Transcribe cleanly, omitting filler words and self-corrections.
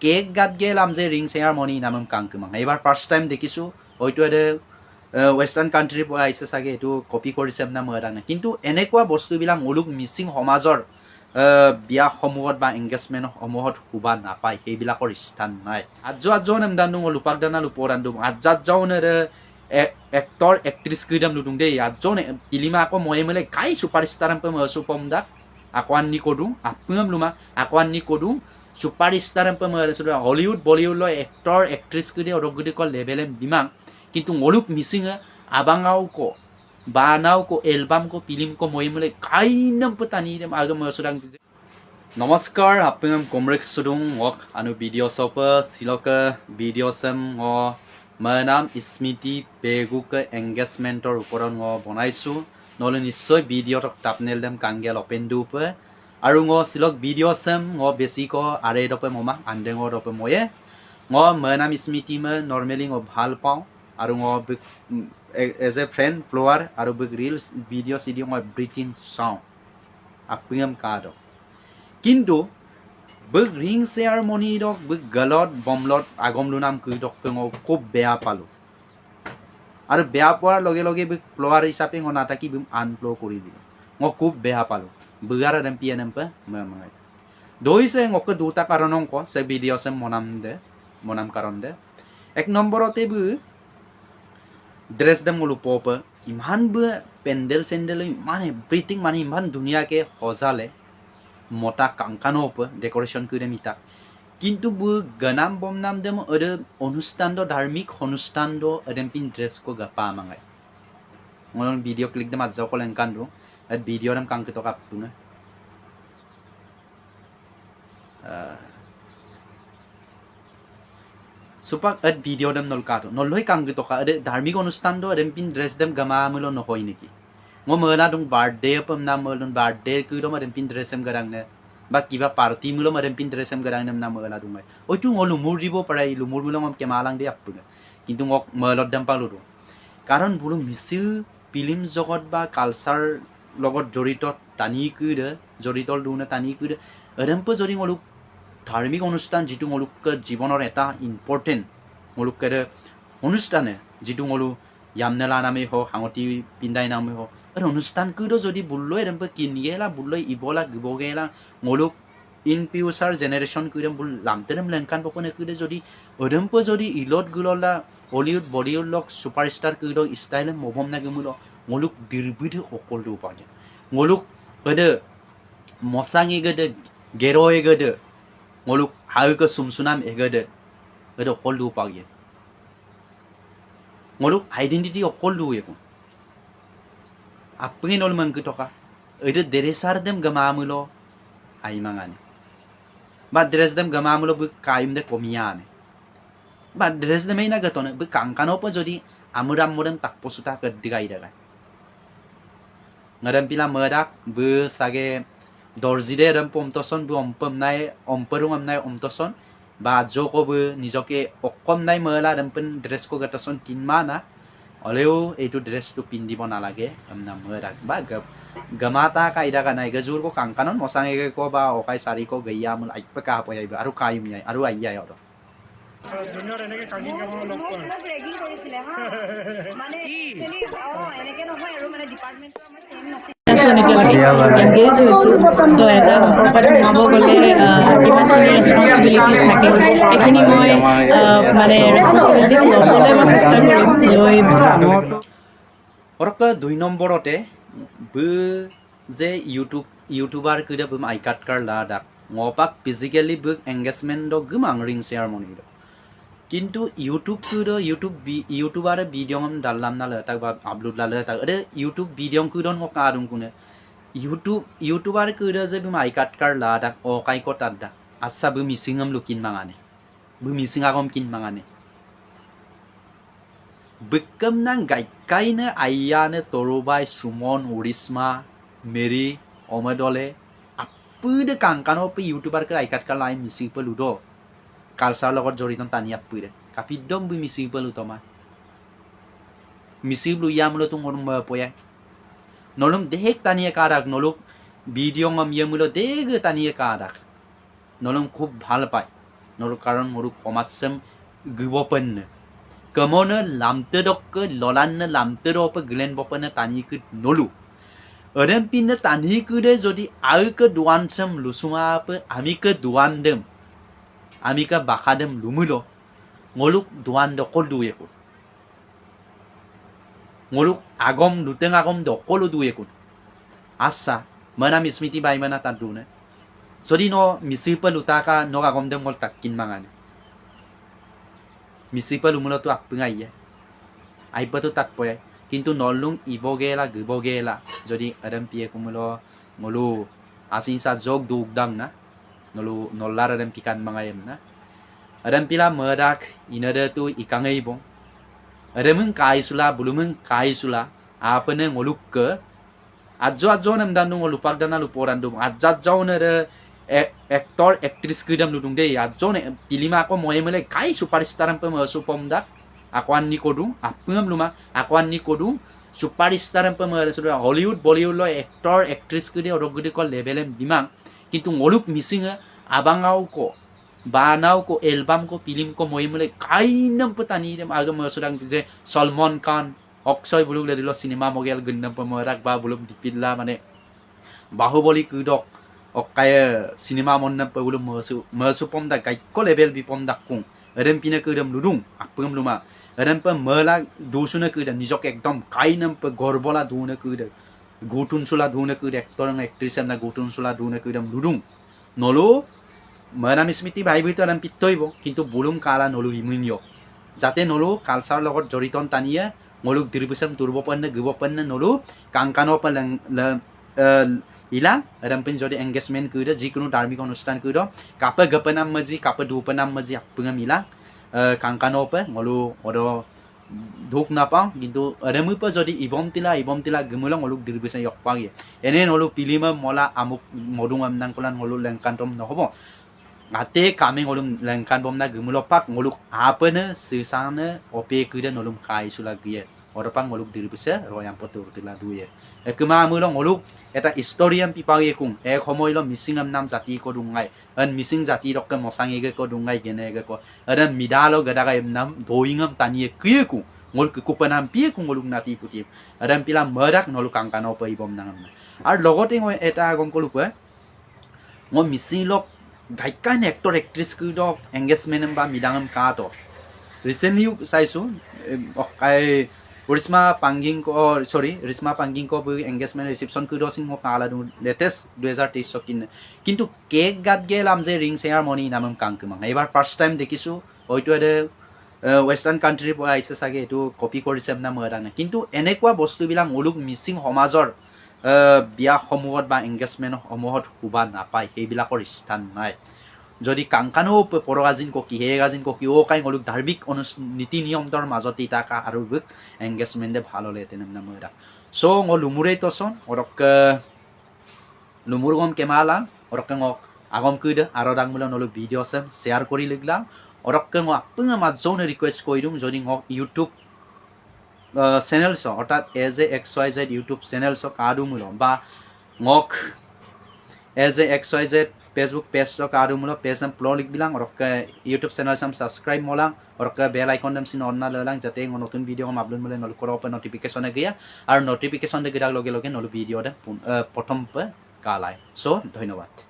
Cake গাত গেলাম যে ৰিং সেয়াৰমনি নামম কাংকুমাং এবাৰ ফাৰ্স্ট টাইম দেখিছো হয়তো এটা ওয়েস্টাৰ্ণ কান্ট্ৰিৰ পৰা আহিছে চাগে এইটো কপি কৰিছে না মই এটা কিন্তু এনেকুৱা বস্তুবিলাক মুলুক মিচিং সমাজৰ বিয়া সমূহত বা এংগেজমেণ্ট সমূহত শুবা নাপায় সেইবিলাকৰ স্থান নাই আজো নেমদান লুপাক দানা লুপৰান দু আজাজনে এক্টৰ এক্ট্ৰেছ কিদাম লুদুং দেই আজনে পিলিমা আকৌ মই মেলে গাই সুপাৰষ্টাৰ এম্পে মসু পমদা আকৌ আনি কদুং আপুম লুমা আকৌ আনি কদুং superstar Hollywood Bollywood actor actress করে অরগুদি ক লেভেল বিমাং কিন্তু মলুক মিসিং আবাঙাও কো বানাও কো এলবাম কো ফিল্ম কো মই মলে কাইনাম পতানি আগে মসুরাং নমস্কার আপনি কমরেক সুদুং ওক আনু ভিডিও সপ সিলক ভিডিও সেম ও মেনাম স্মৃতি বেগুক এংগেজমেন্টর উপরন ও বনাইছো নলে নিশ্চয় ভিডিও টাপনেল দেম কাঙ্গেল ওপেন দুপ আৰু সিলক ভিডিও সেম বেছি ক আৰে দপে মমা আন্দেঙ দপে ময়ে মেনাম স্মৃতি মে নৰ্মেলি ভাল পাওঁ আৰু এজ এ ফ্ৰেণ্ড ফ্লোৱাৰ আৰু ৰিলছ ভিডিও চিডিও মই ব্ৰিটিন চাওঁ আপুঙম কাদ কিন্তু ৰিং চেয়াৰমনি দক গলত বমলত আগম লুনাম কুই দক খুব বেয়া পালোঁ আৰু বেয়া পোৱাৰ লগে লগে ফ্লোৱাৰ হিচাপে নাথাকি আনফ্লো কৰি দিলোঁ মই খুব বেয়া পালোঁ Begara dan pian empe memang. Doi se ngok duta karonong ko se video se monam karon de. Ek nomor ote bu dress dem ngulu pope iman bu pendel sendel iman everything mani iman dunia ke hozale mota kankano pe decoration kure mita. Kintu bu ganam bomnam dem ode onustan do dharmik onustan do adem pin dress ko gapa mangai. Ngolong video klik dem adjau ko lengkan do. At video nam kang kita kap tu na. Supak at video nam nol kato. Nol loy kang kita ka. Ada dharmik onustan do. Ada pin dress dem gama mulo no hoy niki. Ngo mena dong birthday pam nam mulo birthday kudo ma dem pin dress em garang ne. Ba kiba party mulo ma dem pin dress em garang nam mena dong mai. Oi tu ngolu lumur ribo parai lumur mulo ngam kemalang de appu na. Kintu ngok melod dem palu do. Karon bulu misil film jogot ba culture লগত জড়িত টানি কুইৰে জড়িতল দুনে টানি কুইৰে এৰেম্প জৰি মলুক ধাৰ্মিক অনুষ্ঠান যিটো মলুক জীৱনৰ এটা ইম্পৰ্টেণ্ট মলুকেৰ অনুষ্ঠানে যিটো মলু ইয়ামনেলা নামে হওক হাঙতি পিন্দাই নামে হওক আৰু অনুষ্ঠান কুইৰো যদি বুল্লৈ এৰেম্প কিনিয়েলা বুল্লৈ ইবলা গিবগেলা মলুক ইন ফিউচাৰ জেনেৰেশ্যন কুইৰে বুল লামতেৰম লেংকান পপনে কুইৰে যদি এৰেম্প যদি ইলত গুললা হলিউড বলিউড লক সুপাৰষ্টাৰ কুইৰো style মভম নাগিমুল ngoluk birbide okol du page ngoluk gede mosang gede gero gede ngoluk hae ke sumsunam gede okol du page ngoluk identity okol du yeko apngin ol mang kitoka ede deresar dem gamamulo ai mangane ba deres dem gamamulo bu kaim de komiane ba deres dem ina gatone bu kangkano po jodi amuram modem takposuta ke digai daga ngadam pila medak bu sage dorzide ram pomtoson bu ompam nai omperung amnai omtoson ba joko bu nijoke okom nai mela ram pen dress ko gatason kinmana oleu eitu dress tu pindibo nalage amna medak ba gamata kaida kanai gajur ko kangkanon mosange ko ba okai sari ko gaya mul aipa ka poyai ba aru kaim yai aru aiyai odo junior এনেকে কাঙি কামো লগ পোৱা ragging কৰিছিলে হা মানে actually এনেকে নহয় আৰু মানে ডিপাৰ্টমেন্ট আমাৰ সেম নাছিল এংগেজ হৈছো তো এটা সম্পৰ্কত সোমাব গ'লে কিমানখিনি ৰেছপনচিবিলিটিজ থাকে এইখিনি মই মানে ৰেছপনচিবিলিটিজ ল'বলৈ মই চেষ্টা কৰিম লৈ ওরক 2 নম্বরতে বু যে ইউটিউবার কইরা বু আই কাট কার লা ডাক ngоpak physically buk engagement do gumang ring ceremony do কিন্তু YouTuber video ngam dalam na le tak ba upload la le tak ade youtube video kuidon ko karung kune youtuber kuida je bu mai kat kar la dak o kai ko tat da asa bu misingam lukin mangane bu misinga gom kin mangane bekam nang gai kai na ayane torobai sumon urisma meri omadole apude kangkano pe youtuber ka ai kat kar lai mising pe ludo kalsar লগত জড়িত টানি আপুৰে কাপিদম B মিসি পলু তমা মিসি blue ইয়ামলো তুম হরম পয়া নলুম দেহেক টানিয়ে কারাক নলুক video ngam ইয়ামলো দেগ টানিয়ে কারাক নলুম খুব ভাল পায় nolu karon moru komasem gubopenne kemone lamte dokke lolanne lamte dope glen bopenne tani ke nolu Orang pindah tani kuda jadi aku ke duan sem lusuma apa ami ke duan dem ami ke bakadem lumulo ngoluk duan dokol duye ko ngoluk agom duteng agom dokol duye ko asa mana mismiti bai mana tadune jadi no misipa lutaka no agom dem ngol takin mangane misipa lumulo tu apa ngai ya ai pa tu tak poy কিন্তু নলুং ইবগেলা গবগেলা যদি Adam পিয়ে কুমলো মলু আসিনসা জগ দুগদাং না নলু নল্লার Adam পিকান মাঙ্গায়ম না Adam পিলা মদাক ইনাদে তু ইকাঙ্গই বং আদমং কাইসুলা বুলুমং কাইসুলা আপনে ngoluk ke adjo adjo nam danung ngolupak dana luporan dum adjadjo ne aktor aktris kidam ludung de adjo ne pilima ko moyemele kai superstaram pe masupom dak akuan ni kodung apungam luma akuan ni kodung superstar pemera sudah Hollywood Bollywood lo aktor aktris ke dia orang gede ko levelem dimang kintu ngoluk missing abangau ko banau ko album ko film ko moimule kainam petani dem agam sudang je Salman Khan Akshay buluk le dilo cinema mogel gendam pemerak ba bulum dipilla mane bahubali kudok okaya cinema monnam pe bulum masupom da kai ko level bipom dakung adem pina kudam ludung apungam luma Adam pe mela dusuna kuda nijok ekdom kainam pe gorbola duna kuda gutun sula duna kuda aktor ng aktris na gutun sula duna kuda ludung nolo Menam smriti bhai bhai to adam pittoibo kintu bulum kala nolu himunyo jate nolu culture logot joriton tania ngoluk diribusam turbopanna gubopanna nolu kangkano pa ilang adam pen jodi engagement kuda jikunu dharmik অনুষ্ঠান kuda kapa gapanam maji kapa dupanam maji apungam ilang kangkano pe ngolu odo dhuk na pa kintu ademu pa jodi ibom tila gemulong ngoluk dirbisa yok pagi ene ngolu pilima mola amuk modung amnang kulan ngolu lengkantom nohobo ate kami ngolum lengkan bom na gemulo pak ngoluk apene sisane ope kuda ngolum kai sulagie odo pang ngoluk dirbisa royang potur tila duye ekema mulong ngoluk eta historian pipagi kung ek homoilo missing am nam jati ko dungai an missing jati rokke mosangi ge ko dungai gene ge ko adan midalo gadaga em nam doingam tanie kye ku ngol ku panam pie ku ngoluk nati puti adan pila merak nolu kangkano pe ibom nangam ar logote ngoi eta gom ko lupa ngo missing lok gaikan actor actress ku dok engagement ba midangam ka to recently saisu okai Risma Pangging ko Risma Pangging ko engagement reception ku dosing mo kala du latest 2023 sokin kintu cake gat gelam je ring ceremony namam kangkemang ebar first time dekisu oitu ade western country po aise sage etu copy korisem na mara kintu enekwa bostu bilang oluk missing homajor বিয়া সমূহত বা engagement সমূহত huba napai heibilakor stan nai যদি কাংকানো পৰগাজিন ক কি হেগাজিন ক কি ও কাই গলুক ধাৰ্মিক নীতি নিয়ম তৰ মাজতে ইটাকা আৰু বুক এংগেজমেন্টে ভালো লে তেনম নামৰা সো ং লুমুৰে তসন অৰক লুমুৰগম কেমালা অৰক ং আগম কুইদ আৰু ডাংমুলা নলু ভিডিও আছে শেয়াৰ কৰি লিগলা অৰক ং আপং মাজone ৰিকুৱেষ্ট কৰিদুম যদি ং ইউটিউব চ্যানেল স অৰ্থাৎ as a XYZ YouTube channels কাদুমুল বা ngok as a XYZ Facebook page to karu mulo page nam plolik bilang orok YouTube channel sam subscribe molang orok bell icon dam sin on na lalang jate ngo notun video ngam upload mole nol koro open notification agya ar notification de gidak loge loge nol video da prothom pe kalai so dhonnobad